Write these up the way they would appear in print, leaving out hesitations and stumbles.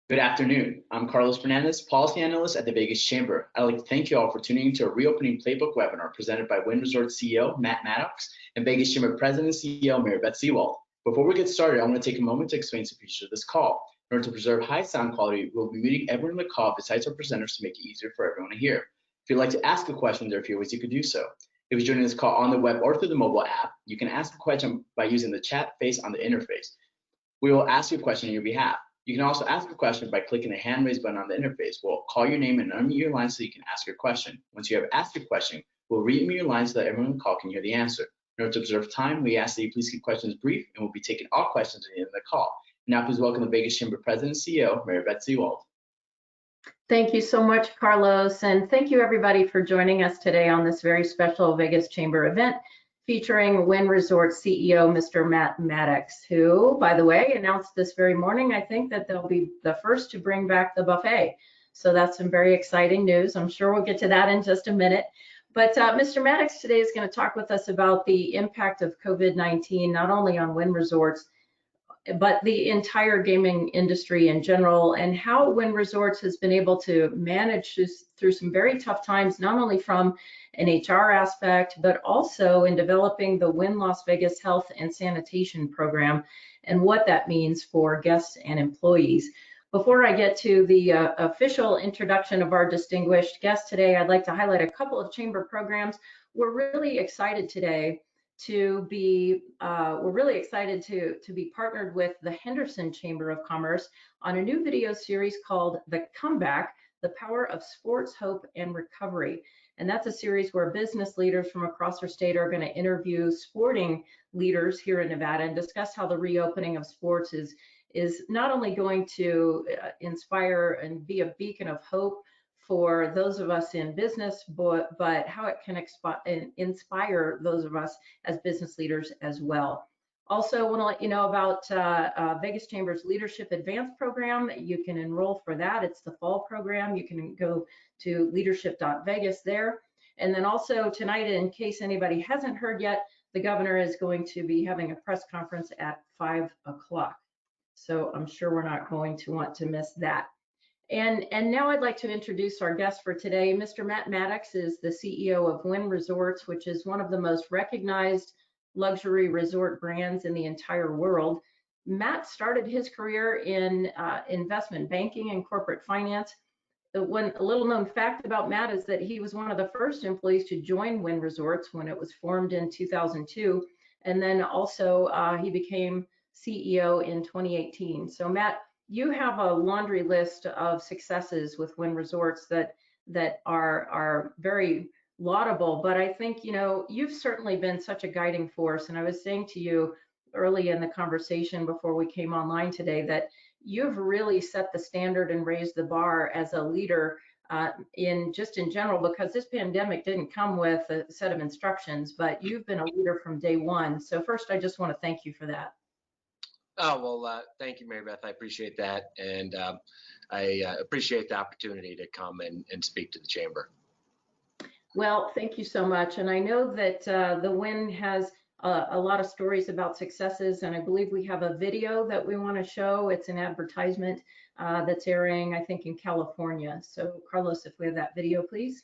Good afternoon. I'm Carlos Fernandez, Policy Analyst at the Vegas Chamber. I'd like to thank you all for tuning into a reopening Playbook webinar presented by Wynn Resorts CEO Matt Maddox and Vegas Chamber President and CEO Beth Sewald. Before we get started, I want to take a moment to explain some features of this call. In order to preserve high sound quality, we'll be muting everyone in the call besides our presenters to make it easier for everyone to hear. If you'd like to ask a question, there are a few ways you could do so. If you're joining this call on the web or through the mobile app, you can ask a question by using the chat face on the interface. We will ask you a question on your behalf. You can also ask a question by clicking the hand raise button on the interface. We'll call your name and unmute your line so you can ask your question. Once you have asked your question, we'll re-mute your line so that everyone on the call can hear the answer. In order to observe time, we ask that you please keep questions brief, and we'll be taking all questions at the end of the call. Now, please welcome the Vegas Chamber President and CEO, Beth Sewald. Thank you so much, Carlos, and thank you everybody for joining us today on this very special Vegas Chamber event featuring Wynn Resorts CEO, Mr. Matt Maddox, who, by the way, announced this very morning, I think, that they'll be the first to bring back the buffet. So that's some very exciting news. I'm sure we'll get to that in just a minute. But Mr. Maddox today is going to talk with us about the impact of COVID-19, not only on Wynn Resorts, but the entire gaming industry in general, and how Wynn Resorts has been able to manage this through some very tough times, not only from an HR aspect, but also in developing the Wynn Las Vegas Health and Sanitation program and what that means for guests and employees. Before I get to the official introduction of our distinguished guest today, I'd like to highlight a couple of chamber programs. We're really excited today to be partnered with the Henderson Chamber of Commerce on a new video series called The Comeback: The Power of Sports, Hope, and Recovery. And that's a series where business leaders from across our state are going to interview sporting leaders here in Nevada and discuss how the reopening of sports is not only going to inspire and be a beacon of hope for those of us in business, but how it can inspire those of us as business leaders as well. Also, I want to let you know about Vegas Chamber's Leadership Advanced program. You can enroll for that. It's the fall program. You can go to leadership.vegas there. And then also tonight, in case anybody hasn't heard yet, the governor is going to be having a press conference at 5 o'clock. So I'm sure we're not going to want to miss that. And now I'd like to introduce our guest for today. Mr. Matt Maddox is the CEO of Wynn Resorts, which is one of the most recognized luxury resort brands in the entire world. Matt started his career in investment banking and corporate finance. A little known fact about Matt is that he was one of the first employees to join Wynn Resorts when it was formed in 2002. And then also he became CEO in 2018. So Matt, you have a laundry list of successes with Wynn Resorts that are very laudable, but I think, you know, you've certainly been such a guiding force. And I was saying to you early in the conversation before we came online today that you've really set the standard and raised the bar as a leader in general, because this pandemic didn't come with a set of instructions, but you've been a leader from day one. So first, I just want to thank you for that. Oh, well, thank you, Beth. I appreciate that. And I appreciate the opportunity to come and speak to the chamber. Well, thank you so much. And I know that the Wynn has a lot of stories about successes, and I believe we have a video that we want to show. It's an advertisement that's airing, I think, in California. So, Carlos, if we have that video, please.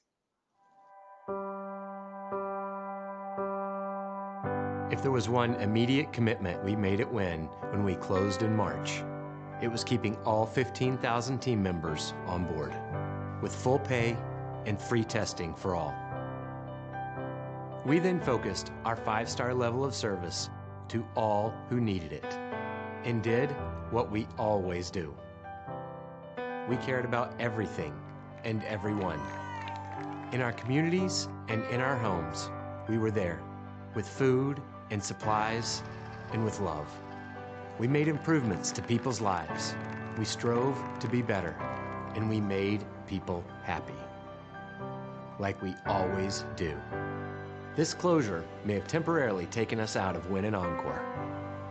If there was one immediate commitment we made at Wynn when we closed in March, it was keeping all 15,000 team members on board with full pay and free testing for all. We then focused our 5-star level of service to all who needed it and did what we always do. We cared about everything and everyone. In our communities and in our homes, we were there with food and supplies, and with love. We made improvements to people's lives. We strove to be better, and we made people happy, like we always do. This closure may have temporarily taken us out of Wynn and Encore,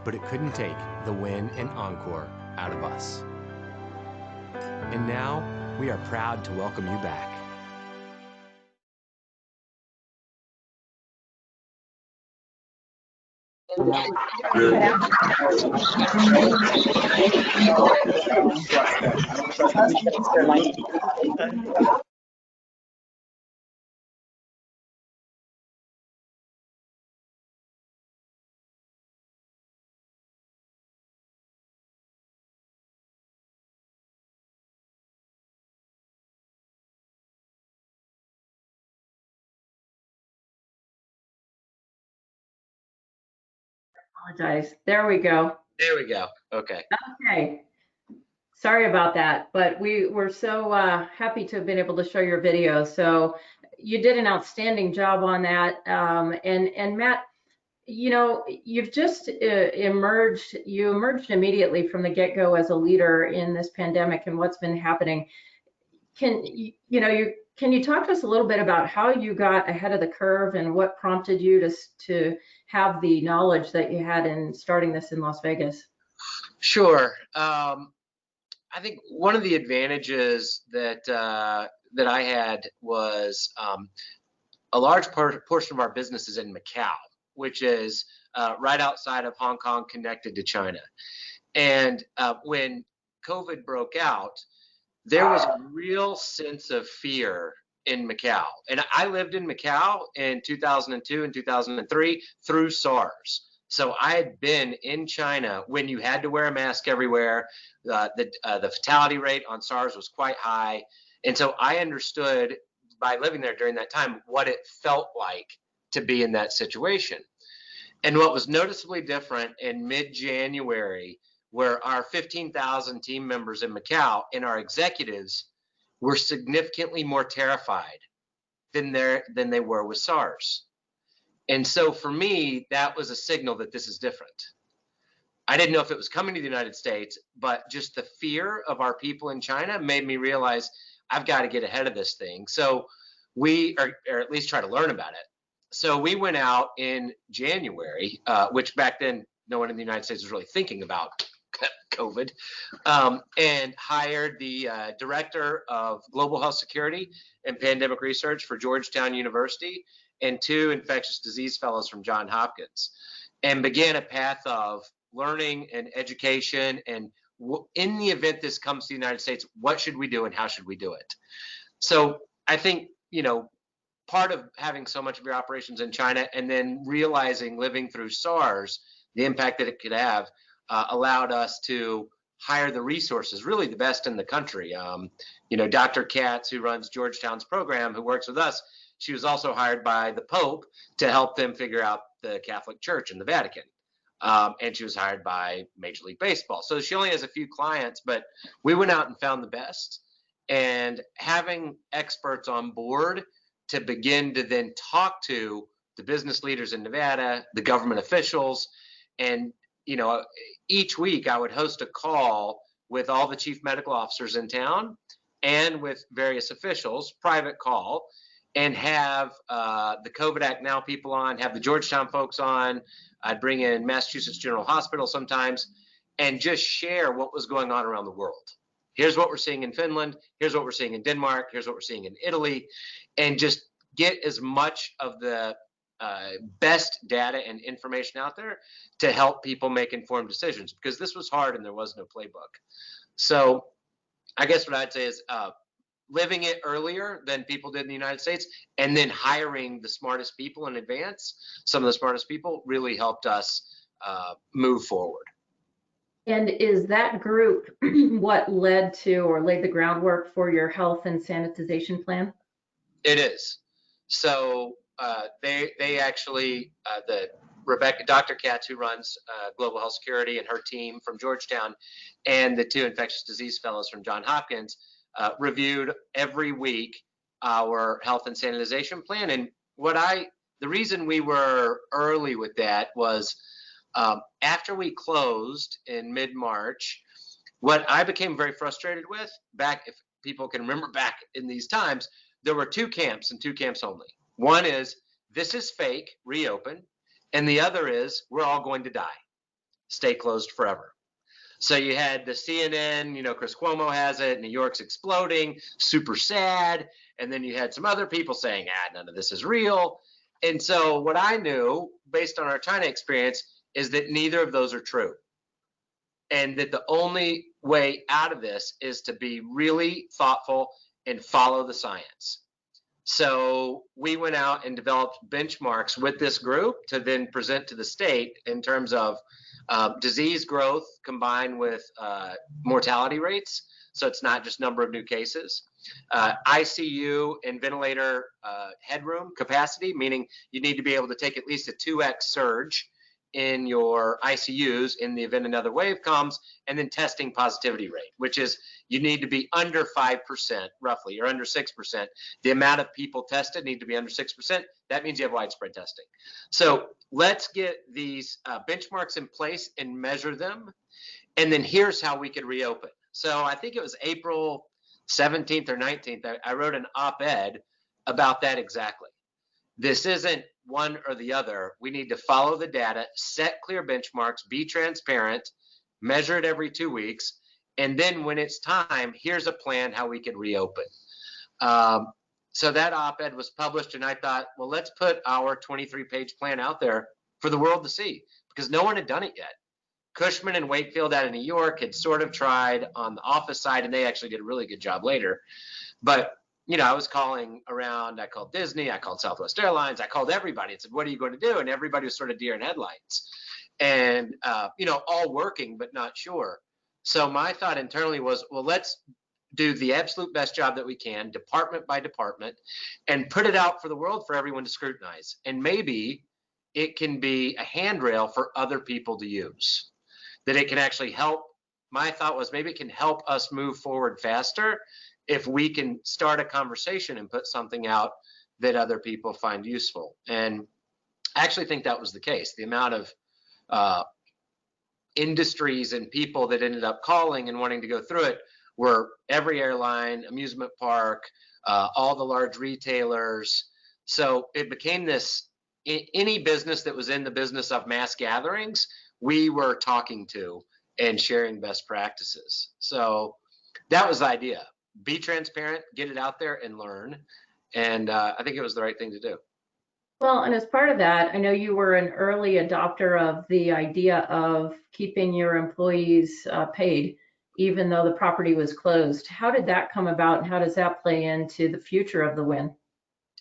but it couldn't take the Wynn and Encore out of us. And now, we are proud to welcome you back. Apologize. There we go. There we go. Okay. Okay. Sorry about that, but we were so happy to have been able to show your video. So you did an outstanding job on that. And Matt, you know, you've just emerged immediately from the get-go as a leader in this pandemic and what's been happening. Can you talk to us a little bit about how you got ahead of the curve and what prompted you to have the knowledge that you had in starting this in Las Vegas? Sure. I think one of the advantages that that I had was a large portion of our business is in Macau, which is right outside of Hong Kong, connected to China. And when COVID broke out, there was a real sense of fear in Macau. And I lived in Macau in 2002 and 2003 through SARS. So I had been in China when you had to wear a mask everywhere. The fatality rate on SARS was quite high. And so I understood by living there during that time what it felt like to be in that situation. And what was noticeably different in mid-January, where our 15,000 team members in Macau and our executives were significantly more terrified than they were with SARS. And so for me, that was a signal that this is different. I didn't know if it was coming to the United States, but just the fear of our people in China made me realize I've got to get ahead of this thing. So we, or at least try to learn about it. So we went out in January, which back then no one in the United States was really thinking about COVID, and hired the director of global health security and pandemic research for Georgetown University and 2 infectious disease fellows from Johns Hopkins, and began a path of learning and education. And in the event this comes to the United States, what should we do and how should we do it? So I think, you know, part of having so much of your operations in China and then realizing living through SARS, the impact that it could have, allowed us to hire the resources, really the best in the country. You know, Dr. Katz, who runs Georgetown's program, who works with us, she was also hired by the Pope to help them figure out the Catholic Church and the Vatican. And she was hired by Major League Baseball. So she only has a few clients, but we went out and found the best. And having experts on board to begin to then talk to the business leaders in Nevada, the government officials, and you know, each week I would host a call with all the chief medical officers in town and with various officials, private call, and have the COVID Act Now people on, have the Georgetown folks on. I'd bring in Massachusetts General Hospital sometimes and just share what was going on around the world. Here's what we're seeing in Finland. Here's what we're seeing in Denmark. Here's what we're seeing in Italy. And just get as much of the best data and information out there to help people make informed decisions, because this was hard and there was no playbook. So I guess what I'd say is living it earlier than people did in the United States, and then hiring the smartest people in advance, some of the smartest people, really helped us move forward. And is that group what led to or laid the groundwork for your health and sanitization plan? It is. So they actually, Dr. Katz, who runs global health security, and her team from Georgetown, and the 2 infectious disease fellows from Johns Hopkins, reviewed every week our health and sanitization plan. And the reason we were early with that was after we closed in mid-March, what I became very frustrated with, back, if people can remember back in these times, there were 2 camps and 2 camps only. One is, this is fake, reopen. And the other is, we're all going to die, stay closed forever. So you had the CNN, you know, Chris Cuomo has it, New York's exploding, super sad. And then you had some other people saying, none of this is real. And so what I knew, based on our China experience, is that neither of those are true. And that the only way out of this is to be really thoughtful and follow the science. So we went out and developed benchmarks with this group to then present to the state in terms of disease growth combined with mortality rates. So it's not just number of new cases. ICU and ventilator headroom capacity, meaning you need to be able to take at least a 2x surge in your ICUs in the event another wave comes, and then testing positivity rate, which is you need to be under 5% roughly, or under 6%. The amount of people tested need to be under 6%. That means you have widespread testing. So let's get these benchmarks in place and measure them. And then here's how we could reopen. So I think it was April 17th or 19th, I wrote an op-ed about that exactly. This isn't one or the other. We need to follow the data, set clear benchmarks, be transparent, measure it every 2 weeks, and then when it's time, here's a plan how we can reopen. So that op-ed was published, and I thought, well, let's put our 23-page plan out there for the world to see, because no one had done it yet. Cushman and Wakefield out of New York had sort of tried on the office side, and they actually did a really good job later. But you know, I was calling around, I called Disney, I called Southwest Airlines, I called everybody and said, what are you going to do? And everybody was sort of deer in headlights and, you know, all working, but not sure. So my thought internally was, well, let's do the absolute best job that we can, department by department, and put it out for the world for everyone to scrutinize. And maybe it can be a handrail for other people to use, that it can actually help. My thought was maybe it can help us move forward faster if we can start a conversation and put something out that other people find useful. And I actually think that was the case. The amount of industries and people that ended up calling and wanting to go through it were every airline, amusement park, all the large retailers. So it became this, any business that was in the business of mass gatherings, we were talking to and sharing best practices. So that was the idea. Be transparent, get it out there and learn. And I think it was the right thing to do. Well, and as part of that, I know you were an early adopter of the idea of keeping your employees paid, even though the property was closed. How did that come about, and how does that play into the future of the Wynn?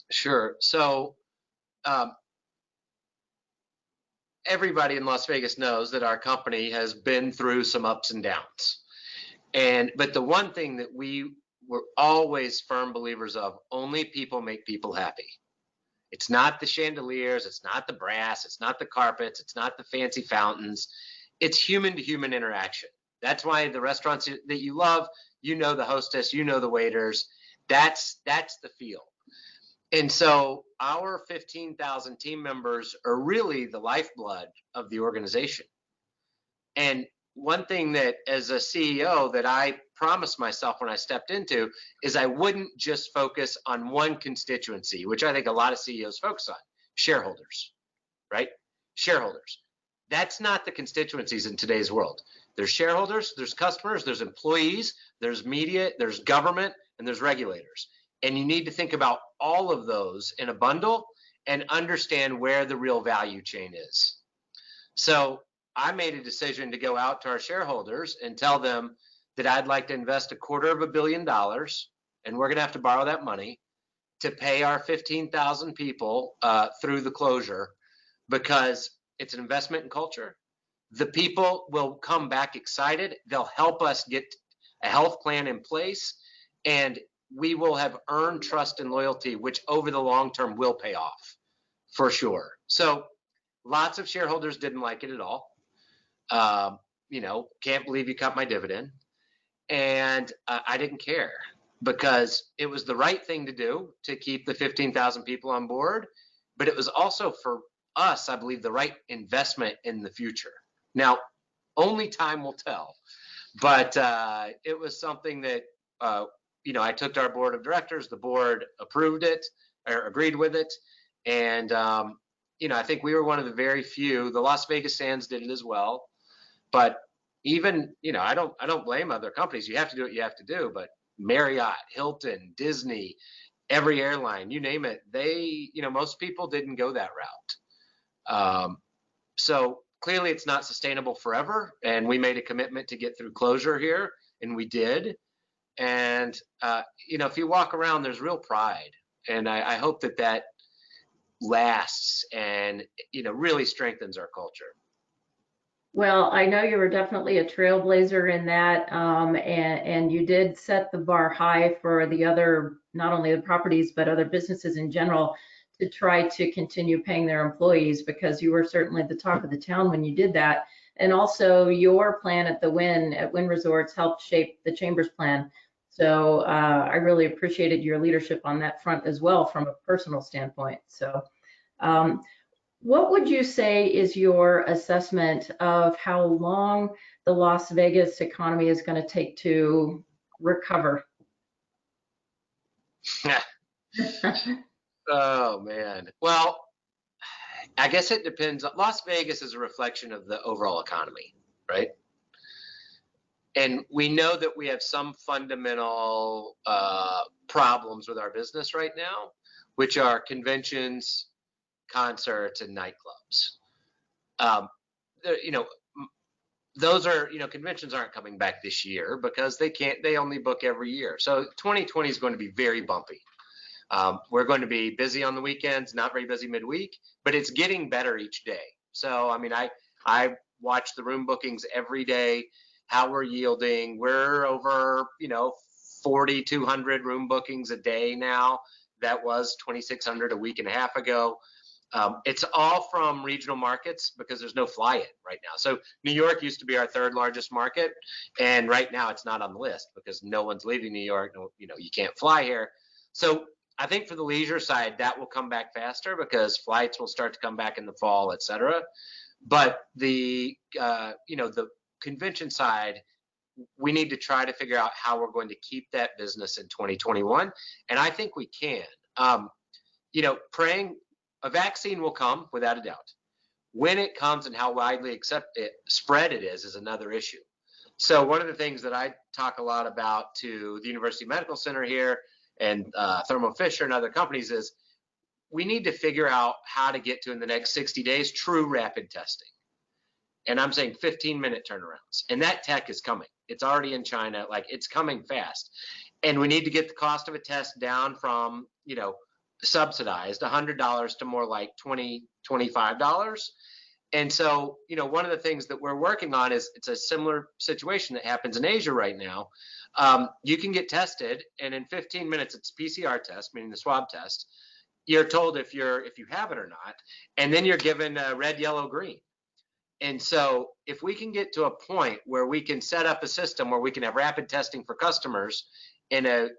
Sure. So everybody in Las Vegas knows that our company has been through some ups and downs. But the one thing that we were always firm believers of, only people make people happy. It's not the chandeliers, it's not the brass, it's not the carpets, it's not the fancy fountains. It's human to human interaction. That's why the restaurants that you love, you know the hostess, you know the waiters. That's the feel. And so our 15,000 team members are really the lifeblood of the organization. And one thing that as a CEO that I promised myself when I stepped into is I wouldn't just focus on one constituency, which I think a lot of CEOs focus on, shareholders, right? Shareholders. That's not the constituencies in today's world. There's shareholders, there's customers, there's employees, there's media, there's government, and there's regulators. And you need to think about all of those in a bundle and understand where the real value chain is. So I made a decision to go out to our shareholders and tell them that I'd like to invest $250 million, and we're going to have to borrow that money to pay our 15,000 people through the closure, because it's an investment in culture. The people will come back excited. They'll help us get a health plan in place, and we will have earned trust and loyalty, which over the long term will pay off for sure. So lots of shareholders didn't like it at all. You know, can't believe you cut my dividend. And I didn't care, because it was the right thing to do to keep the 15,000 people on board. But it was also for us, I believe, the right investment in the future. Now, only time will tell. But it was something that, you know, I took to our board of directors. The board approved it or agreed with it. And, you know, I think we were one of the very few. The Las Vegas Sands did it as well. But even, you know, I don't blame other companies. You have to do what you have to do. But Marriott, Hilton, Disney, every airline, you name it, they, you know, most people didn't go that route. So clearly it's not sustainable forever, and we made a commitment to get through closure here, and we did. And if you walk around, there's real pride, and I hope that lasts and really strengthens our culture. Well, I know you were definitely a trailblazer in that, and you did set the bar high for the other, not only the properties, but other businesses in general to try to continue paying their employees, because you were certainly the talk of the town when you did that. And also your plan at Wynn Resorts helped shape the Chamber's plan. So I really appreciated your leadership on that front as well from a personal standpoint. So what would you say is your assessment of how long the Las Vegas economy is going to take to recover? Oh, man. Well, I guess it depends. Las Vegas is a reflection of the overall economy, right? And we know that we have some fundamental problems with our business right now, which are conventions, concerts, and nightclubs. Those are, conventions aren't coming back this year because they only book every year. So 2020 is going to be very bumpy. We're going to be busy on the weekends, not very busy midweek, but it's getting better each day. So, I watch the room bookings every day, how we're yielding. We're over, 4,200 room bookings a day now. That was 2,600 a week and a half ago. It's all from regional markets because there's no fly-in right now. So New York used to be our third largest market, and right now it's not on the list because no one's leaving New York. No, you can't fly here. So I think for the leisure side, that will come back faster because flights will start to come back in the fall, et cetera. But the convention side, we need to try to figure out how we're going to keep that business in 2021. And I think we can. Praying a vaccine will come without a doubt. When it comes and how widely spread it is another issue. So one of the things that I talk a lot about to the University Medical Center here and Thermo Fisher and other companies is we need to figure out how to get to, in the next 60 days, true rapid testing. And I'm saying 15-minute turnarounds. And that tech is coming. It's already in China. Like, it's coming fast. And we need to get the cost of a test down from, subsidized $100 to more like $20, $25. And so, one of the things that we're working on is it's a similar situation that happens in Asia right now. You can get tested, and in 15 minutes, it's a PCR test, meaning the swab test. You're told if you have it or not, and then you're given red, yellow, green. And so if we can get to a point where we can set up a system where we can have rapid testing for customers in a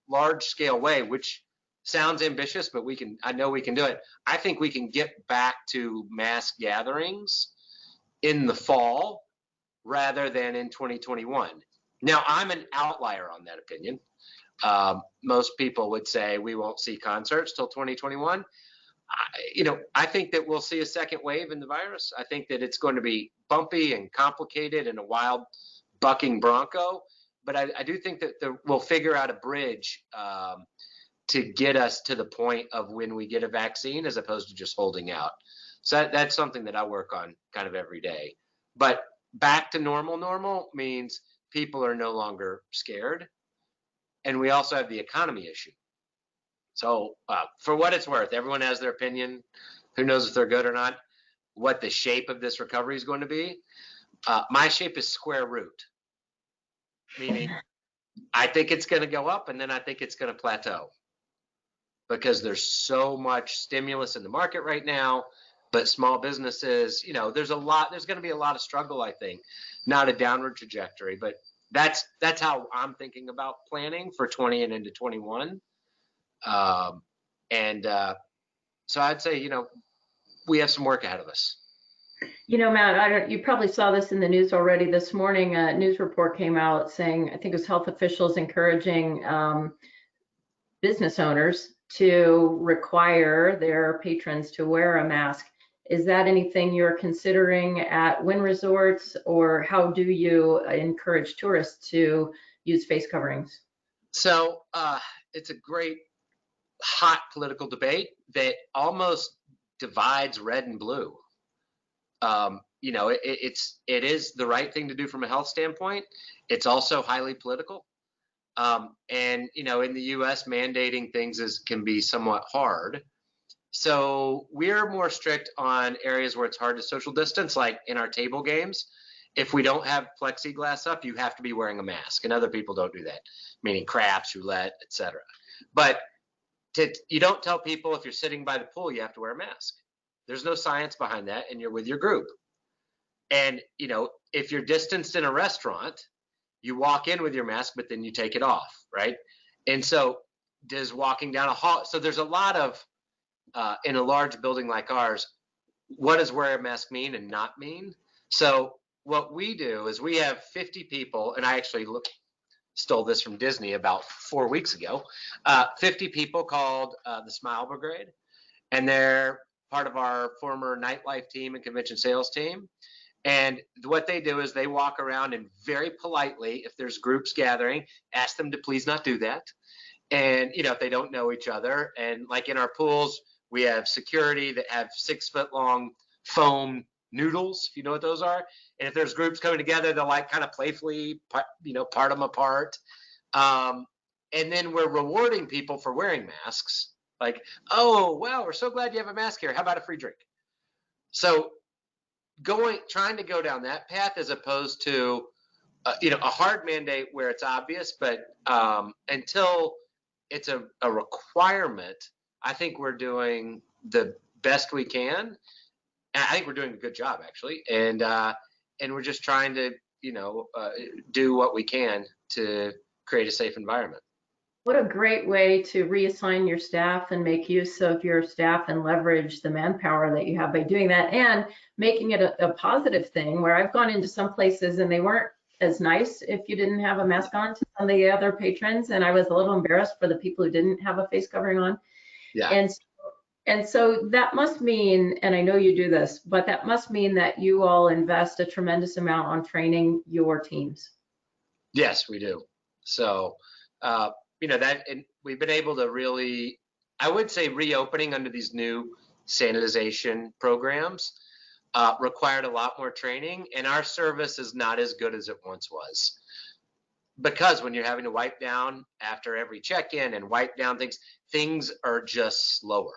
large scale way, which sounds ambitious, but I know we can do it. I think we can get back to mass gatherings in the fall rather than in 2021. Now, I'm an outlier on that opinion. Most people would say we won't see concerts till 2021. I think that we'll see a second wave in the virus. I think that it's going to be bumpy and complicated and a wild bucking bronco. But I do think that we'll figure out a bridge to get us to the point of when we get a vaccine as opposed to just holding out. So that's something that I work on kind of every day. But back to normal means people are no longer scared. And we also have the economy issue. So for what it's worth, everyone has their opinion. Who knows if they're good or not, what the shape of this recovery is going to be. My shape is square root, meaning I think it's going to go up and then I think it's going to plateau because there's so much stimulus in the market right now. But small businesses, there's going to be a lot of struggle, I think, not a downward trajectory. But that's how I'm thinking about planning for 20 and into 21. So I'd say, we have some work ahead of us. Matt, you probably saw this in the news already this morning. A news report came out saying, I think it was health officials encouraging business owners to require their patrons to wear a mask. Is that anything you're considering at Wynn Resorts, or how do you encourage tourists to use face coverings? So it's a great hot political debate that almost divides red and blue. you know, it is the right thing to do from a health standpoint. It's also highly political. And, you know, in the US, mandating things can be somewhat hard. So we're more strict on areas where it's hard to social distance, like in our table games. If we don't have plexiglass up, you have to be wearing a mask, and other people don't do that, meaning craps, roulette, etc. But you don't tell people if you're sitting by the pool, you have to wear a mask. There's no science behind that, and you're with your group. And, you know, if you're distanced in a restaurant, you walk in with your mask, but then you take it off, right? And so does walking down a hall. So there's a lot of, in a large building like ours, what does wear a mask mean and not mean? So what we do is we have 50 people, and I actually stole this from Disney about 4 weeks ago, 50 people called the Smile Brigade, and they're part of our former nightlife team and convention sales team. And what they do is they walk around and very politely, if there's groups gathering, ask them to please not do that. And, you know, if they don't know each other, and like in our pools, we have security that have 6 foot long foam noodles, if you know what those are. And if there's groups coming together, they'll like kind of playfully, you know, part them apart. And then we're rewarding people for wearing masks. Like, oh, wow, we're so glad you have a mask here. How about a free drink? So trying to go down that path as opposed to, you know, a hard mandate where it's obvious, but until it's a requirement, I think we're doing the best we can. And I think we're doing a good job, actually. And we're just trying to, you know, do what we can to create a safe environment. What a great way to reassign your staff and make use of your staff and leverage the manpower that you have by doing that, and making it a positive thing, where I've gone into some places and they weren't as nice if you didn't have a mask on to some of the other patrons. And I was a little embarrassed for the people who didn't have a face covering on. Yeah. And so that must mean, and I know you do this, but that must mean that you all invest a tremendous amount on training your teams. Yes, we do. So, you know, and we've been able to really, I would say, reopening under these new sanitization programs required a lot more training, and our service is not as good as it once was. Because when you're having to wipe down after every check-in and wipe down things are just slower.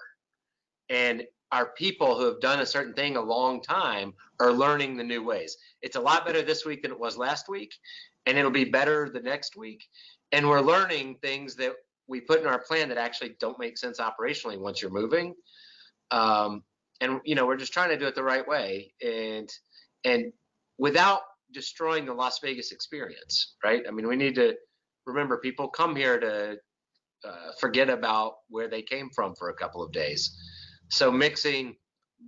And our people who have done a certain thing a long time are learning the new ways. It's a lot better this week than it was last week, and it'll be better the next week. And we're learning things that we put in our plan that actually don't make sense operationally once you're moving. And, you know, we're just trying to do it the right way, and without destroying the Las Vegas experience, right? I mean, we need to remember people come here to forget about where they came from for a couple of days. So mixing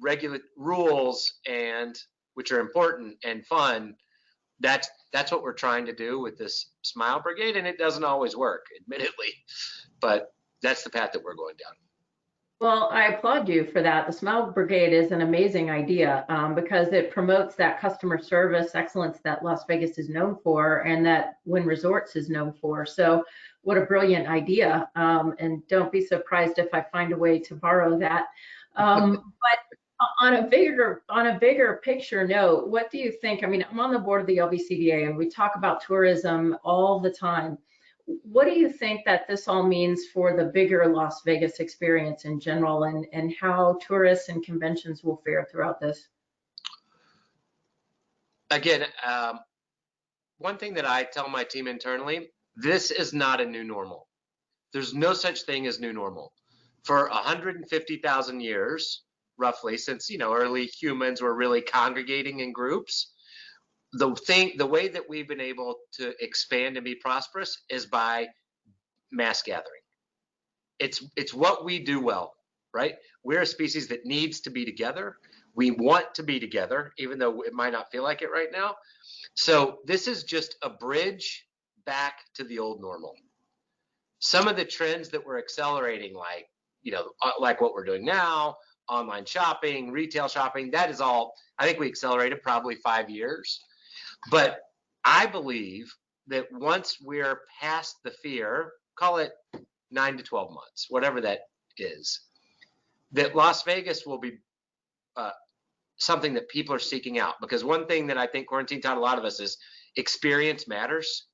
regular rules, and which are important, and fun, that's what we're trying to do with this Smile Brigade, and it doesn't always work, admittedly, but that's the path that we're going down. Well, I applaud you for that. The Smile Brigade is an amazing idea because it promotes that customer service excellence that Las Vegas is known for, and that Wynn Resorts is known for. So what a brilliant idea. And don't be surprised if I find a way to borrow that. But on a bigger picture note, what do you think? I mean, I'm on the board of the LVCVA, and we talk about tourism all the time. What do you think that this all means for the bigger Las Vegas experience in general, and how tourists and conventions will fare throughout this? Again, one thing that I tell my team internally, this is not a new normal. There's no such thing as new normal. For 150,000 years, roughly, since, you know, early humans were really congregating in groups, the way that we've been able to expand and be prosperous is by mass gathering. It's what we do well, right? We're a species that needs to be together. We want to be together, even though it might not feel like it right now. So this is just a bridge back to the old normal. Some of the trends that we're accelerating, like, you know, like what we're doing now, online shopping, retail shopping, that is all, I think we accelerated probably 5 years. But I believe that once we're past the fear, call it 9 to 12 months, whatever that is, that Las Vegas will be something that people are seeking out. Because one thing that I think quarantine taught a lot of us is experience matters.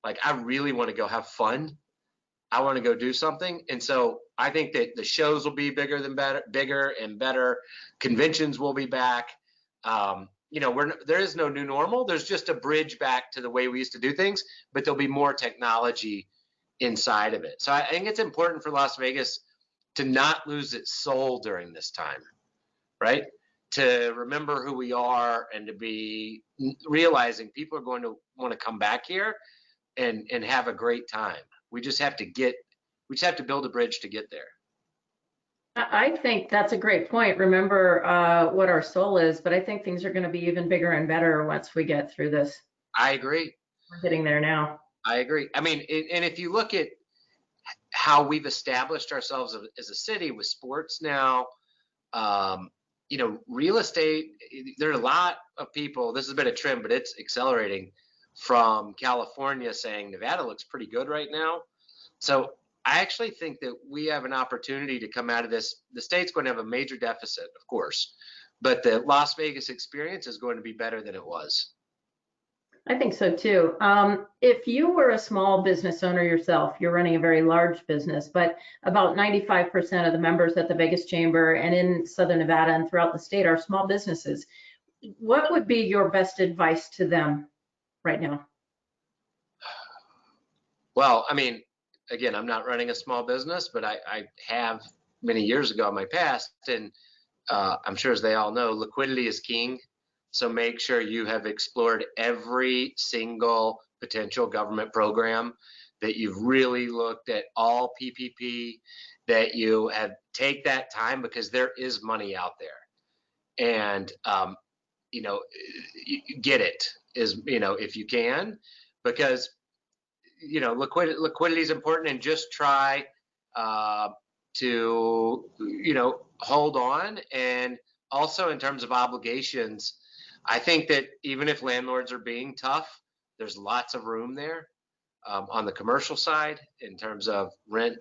Like, I really want to go have fun. I want to go do something. And so I think that the shows will be bigger and better. Conventions will be back. There is no new normal. There's just a bridge back to the way we used to do things, but there'll be more technology inside of it. So I think it's important for Las Vegas to not lose its soul during this time, right? To remember who we are and to be realizing people are going to want to come back here and have a great time. We just have to build a bridge to get there. I think that's a great point. Remember what our soul is, but I think things are going to be even bigger and better once we get through this. I agree. We're getting there now. I agree. I mean, and if you look at how we've established ourselves as a city with sports now, real estate, there are a lot of people, this has been a trend, but it's accelerating, from California saying Nevada looks pretty good right now. So I actually think that we have an opportunity to come out of this. The state's going to have a major deficit, of course, but the Las Vegas experience is going to be better than it was. I think so too. If you were a small business owner yourself, you're running a very large business, but about 95% of the members at the Vegas Chamber and in Southern Nevada and throughout the state are small businesses. What would be your best advice to them right now? Well, I mean, again, I'm not running a small business, but I have many years ago in my past, and I'm sure, as they all know, liquidity is king. So make sure you have explored every single potential government program, that you've really looked at all PPP, that you have take that time, because there is money out there. And, get it if you can, because, liquidity is important, and just try to, hold on. And also in terms of obligations, I think that even if landlords are being tough, there's lots of room there on the commercial side in terms of rent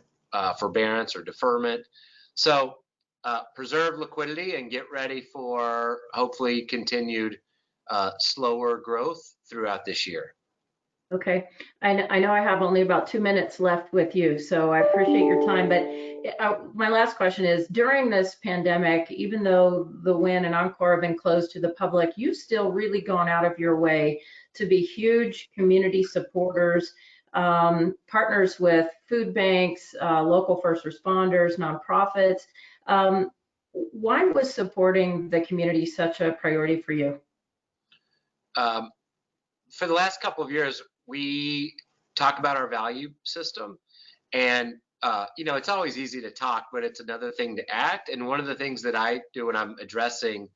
forbearance or deferment. So preserve liquidity and get ready for hopefully continued slower growth throughout this year. Okay, I know I have only about 2 minutes left with you, so I appreciate your time. But my last question is, during this pandemic, even though the Wynn and Encore have been closed to the public, you've still really gone out of your way to be huge community supporters, partners with food banks, local first responders, nonprofits. Why was supporting the community such a priority for you? For the last couple of years, we talk about our value system, and it's always easy to talk, but it's another thing to act. And one of the things that I do when I'm addressing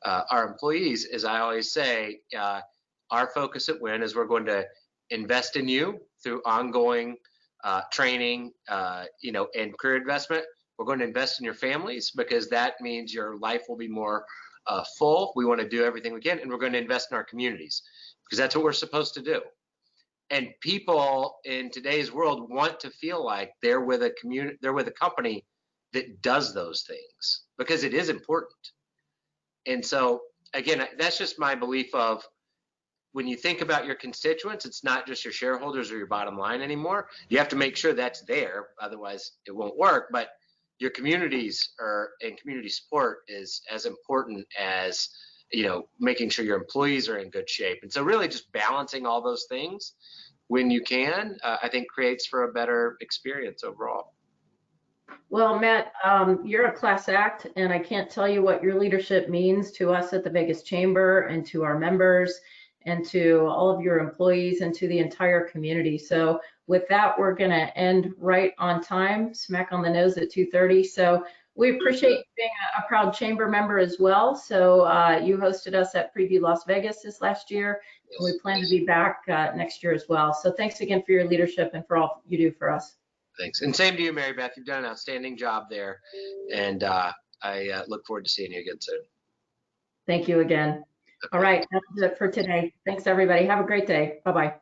our employees is I always say, our focus at Wynn is we're going to invest in you through ongoing training, and career investment. We're going to invest in your families, because that means your life will be more full. We want to do everything we can, and we're going to invest in our communities, because that's what we're supposed to do. And people in today's world want to feel like they're with a community, they're with a company that does those things, because it is important. And so, again, that's just my belief of, when you think about your constituents, it's not just your shareholders or your bottom line anymore. You have to make sure that's there, otherwise it won't work. But your communities and community support is as important as, making sure your employees are in good shape. And so really just balancing all those things when you can, I think creates for a better experience overall. Well, Matt, you're a class act, and I can't tell you what your leadership means to us at the Vegas Chamber and to our members and to all of your employees and to the entire community. So with that, we're going to end right on time, smack on the nose at 2:30. So we appreciate you being a proud chamber member as well. So you hosted us at Preview Las Vegas this last year, and we plan to be back next year as well. So thanks again for your leadership and for all you do for us. Thanks. And same to you, Mary Beth. You've done an outstanding job there. And I look forward to seeing you again soon. Thank you again. All right, that's it for today. Thanks, everybody. Have a great day. Bye-bye.